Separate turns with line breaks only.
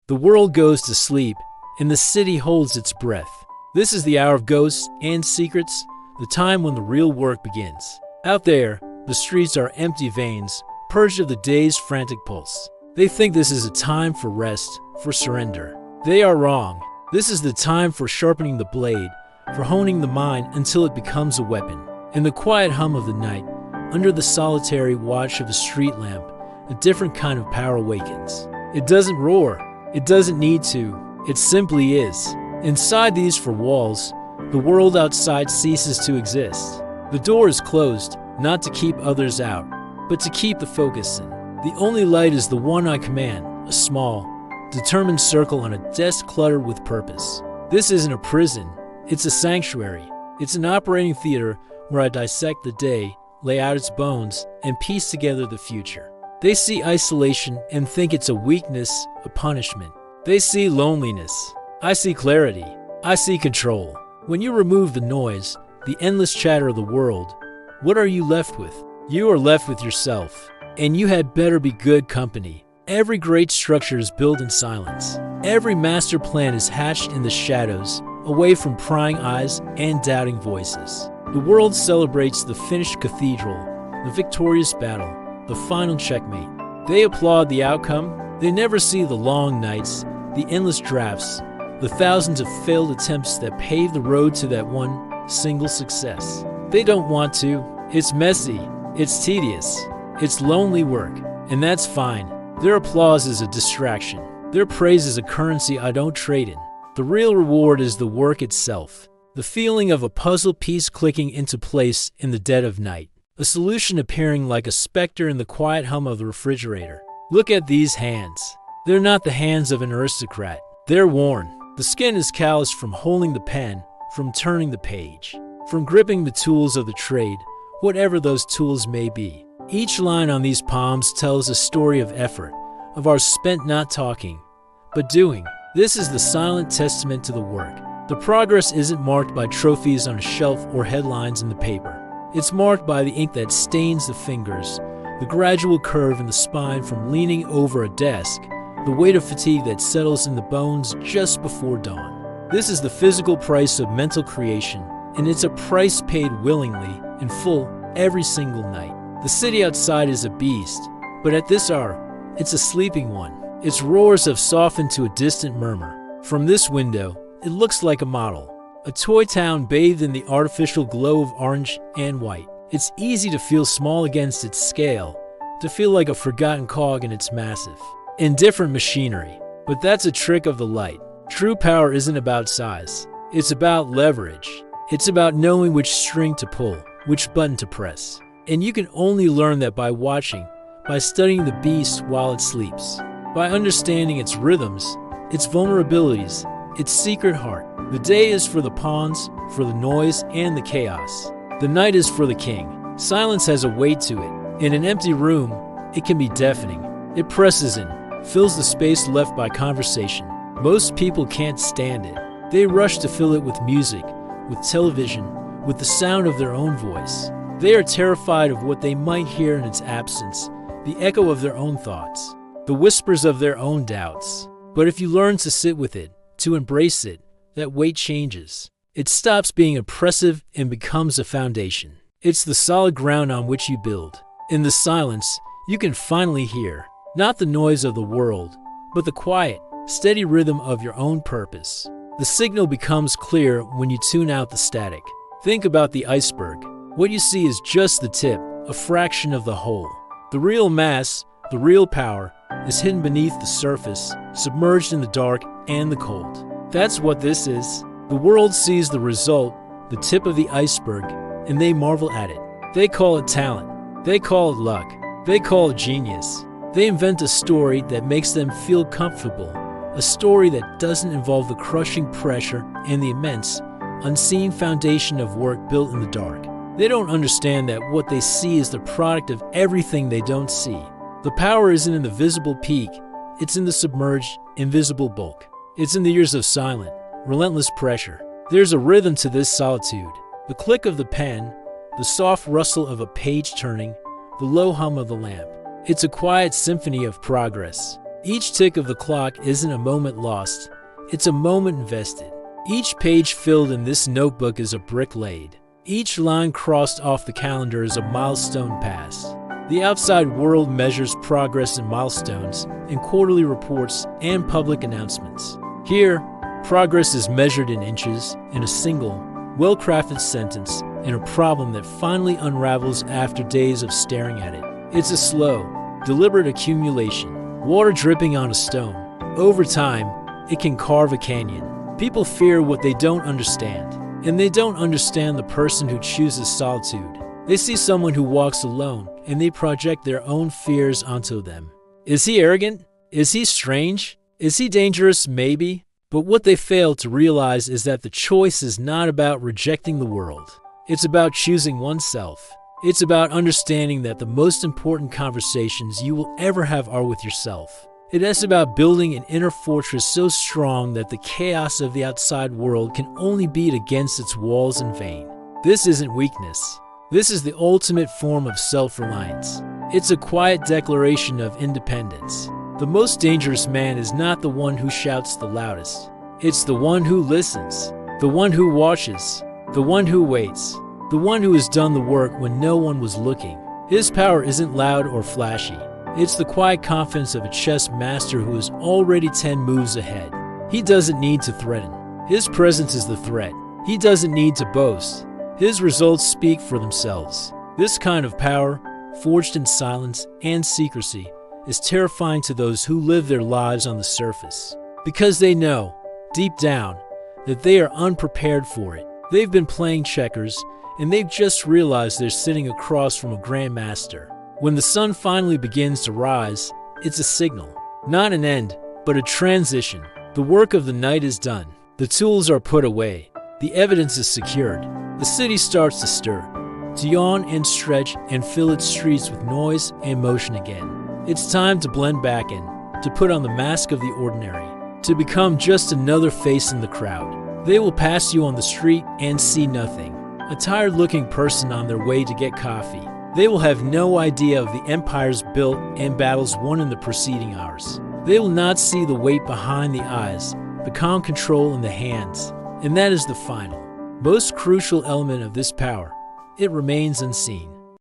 The world goes to sleep, and the city holds its breath. This is the hour of ghosts and secrets, the time when the real work begins. Out there, the streets are empty veins, purged of the day's frantic pulse. They think this is a time for rest, for surrender. They are wrong. This is the time for sharpening the blade, for honing the mind until it becomes a weapon. In the quiet hum of the night, under the solitary watch of a street lamp, a different kind of power awakens. It doesn't roar. It doesn't need to. It simply is. Inside these four walls, the world outside ceases to exist. The door is closed, not to keep others out, but to keep the focus in. The only light is the one I command, a small, determined circle on a desk cluttered with purpose. This isn't a prison. It's a sanctuary. It's an operating theater where I dissect the day, lay out its bones, and piece together the future. They see isolation and think it's a weakness, a punishment. They see loneliness. I see clarity. I see control. When you remove the noise, the endless chatter of the world, what are you left with? You are left with yourself. And you had better be good company. Every great structure is built in silence. Every master plan is hatched in the shadows, away from prying eyes and doubting voices. The world celebrates the finished cathedral, the victorious battle, the final checkmate. They applaud the outcome. They never see the long nights, the endless drafts, the thousands of failed attempts that pave the road to that one single success. They don't want to. It's messy. It's tedious. It's lonely work. And that's fine. Their applause is a distraction. Their praise is a currency I don't trade in. The real reward is the work itself. The feeling of a puzzle piece clicking into place in the dead of night. A solution appearing like a specter in the quiet hum of the refrigerator. Look at these hands. They're not the hands of an aristocrat. They're worn. The skin is calloused from holding the pen, from turning the page, from gripping the tools of the trade, whatever those tools may be. Each line on these palms tells a story of effort, of our spent not talking, but doing. This is the silent testament to the work. The progress isn't marked by trophies on a shelf or headlines in the paper. It's marked by the ink that stains the fingers, the gradual curve in the spine from leaning over a desk, the weight of fatigue that settles in the bones just before dawn. This is the physical price of mental creation, and it's a price paid willingly, in full, every single night. The city outside is a beast, but at this hour, it's a sleeping one. Its roars have softened to a distant murmur. From this window, it looks like a model, a toy town bathed in the artificial glow of orange and white. It's easy to feel small against its scale, to feel like a forgotten cog in its massive, indifferent machinery. But that's a trick of the light. True power isn't about size. It's about leverage. It's about knowing which string to pull, which button to press. And you can only learn that by watching, by studying the beast while it sleeps, by understanding its rhythms, its vulnerabilities, its secret heart. The day is for the pawns, for the noise and the chaos. The night is for the king. Silence has a weight to it. In an empty room, it can be deafening. It presses in, fills the space left by conversation. Most people can't stand it. They rush to fill it with music, with television, with the sound of their own voice. They are terrified of what they might hear in its absence, the echo of their own thoughts, the whispers of their own doubts. But if you learn to sit with it, to embrace it, that weight changes. It stops being oppressive and becomes a foundation. It's the solid ground on which you build. In the silence, you can finally hear, not the noise of the world, but the quiet, steady rhythm of your own purpose. The signal becomes clear when you tune out the static. Think about the iceberg. What you see is just the tip, a fraction of the whole. The real mass, the real power, is hidden beneath the surface, submerged in the dark and the cold. That's what this is. The world sees the result, the tip of the iceberg, and they marvel at it. They call it talent. They call it luck. They call it genius. They invent a story that makes them feel comfortable, a story that doesn't involve the crushing pressure and the immense, unseen foundation of work built in the dark. They don't understand that what they see is the product of everything they don't see. The power isn't in the visible peak, it's in the submerged, invisible bulk. It's in the years of silent, relentless pressure. There's a rhythm to this solitude. The click of the pen, the soft rustle of a page turning, the low hum of the lamp. It's a quiet symphony of progress. Each tick of the clock isn't a moment lost, it's a moment invested. Each page filled in this notebook is a brick laid. Each line crossed off the calendar is a milestone passed. The outside world measures progress in milestones, in quarterly reports, and public announcements. Here, progress is measured in inches, in a single, well-crafted sentence, in a problem that finally unravels after days of staring at it. It's a slow, deliberate accumulation, water dripping on a stone. Over time, it can carve a canyon. People fear what they don't understand, and they don't understand the person who chooses solitude. They see someone who walks alone, and they project their own fears onto them. Is he arrogant? Is he strange? Is he dangerous? Maybe. But what they fail to realize is that the choice is not about rejecting the world. It's about choosing oneself. It's about understanding that the most important conversations you will ever have are with yourself. It is about building an inner fortress so strong that the chaos of the outside world can only beat against its walls in vain. This isn't weakness. This is the ultimate form of self-reliance. It's a quiet declaration of independence. The most dangerous man is not the one who shouts the loudest. It's the one who listens, the one who watches, the one who waits, the one who has done the work when no one was looking. His power isn't loud or flashy. It's the quiet confidence of a chess master who is already 10 moves ahead. He doesn't need to threaten. His presence is the threat. He doesn't need to boast. His results speak for themselves. This kind of power, forged in silence and secrecy, is terrifying to those who live their lives on the surface. Because they know, deep down, that they are unprepared for it. They've been playing checkers, and they've just realized they're sitting across from a grandmaster. When the sun finally begins to rise, it's a signal. Not an end, but a transition. The work of the night is done. The tools are put away. The evidence is secured. The city starts to stir, to yawn and stretch and fill its streets with noise and motion again. It's time to blend back in, to put on the mask of the ordinary, to become just another face in the crowd. They will pass you on the street and see nothing. A tired-looking person on their way to get coffee. They will have no idea of the empires built and battles won in the preceding hours. They will not see the weight behind the eyes, the calm control in the hands. And that is the final, most crucial element of this power. It remains unseen.